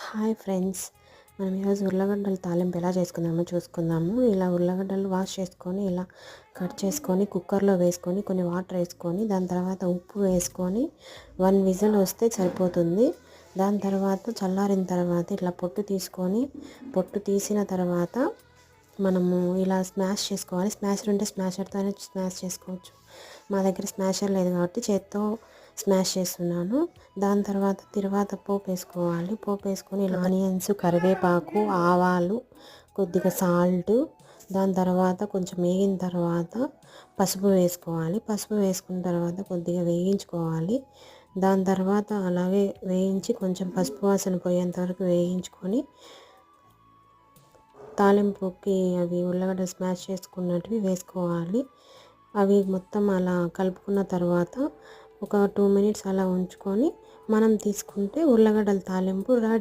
Hi friends, మనం ఈరోజు ఉర్లగడ్డల తాలింపు ఎలా చేసుకుందామో చూసుకుందాము. ఇలా ఉర్లగడ్డలు వాష్ చేసుకొని ఇలా కట్ చేసుకొని కుక్కర్లో వేసుకొని కొన్ని వాటర్ వేసుకొని దాని తర్వాత ఉప్పు వేసుకొని 1 విజిల్ వస్తే సరిపోతుంది. దాని తర్వాత చల్లారిన తర్వాత ఇట్లా పొట్టు తీసిన తర్వాత మనము ఇలా స్మాష్ చేసుకోవాలి. స్మాషర్ ఉంటే స్మాషర్తో స్మాష్ చేసుకోవచ్చు. మా దగ్గర స్మాషర్ లేదు కాబట్టి చేత్తో స్మాష్ చేస్తున్నాను. దాని తర్వాత పోపు వేసుకోవాలి. పోపు వేసుకొని ఇలా ఆనియన్స్, కరివేపాకు, ఆవాలు, కొద్దిగా సాల్ట్, దాని తర్వాత కొంచెం వేగిన తర్వాత పసుపు వేసుకోవాలి. పసుపు వేసుకున్న తర్వాత కొద్దిగా వేయించుకోవాలి. దాని తర్వాత అలాగే వేయించి కొంచెం పసుపు వాసన పోయేంత వరకు వేయించుకొని తాలింపుకి అవి ఉల్లగడ్డ స్మాష్ చేసుకున్నటివి వేసుకోవాలి. అవి మొత్తం అలా కలుపుకున్న తర్వాత ఒక 2 మినిట్స్ అలా ఉంచుకొని మనం తీసుకుంటే ఉల్లగడ్డల తాలింపు రెడీ.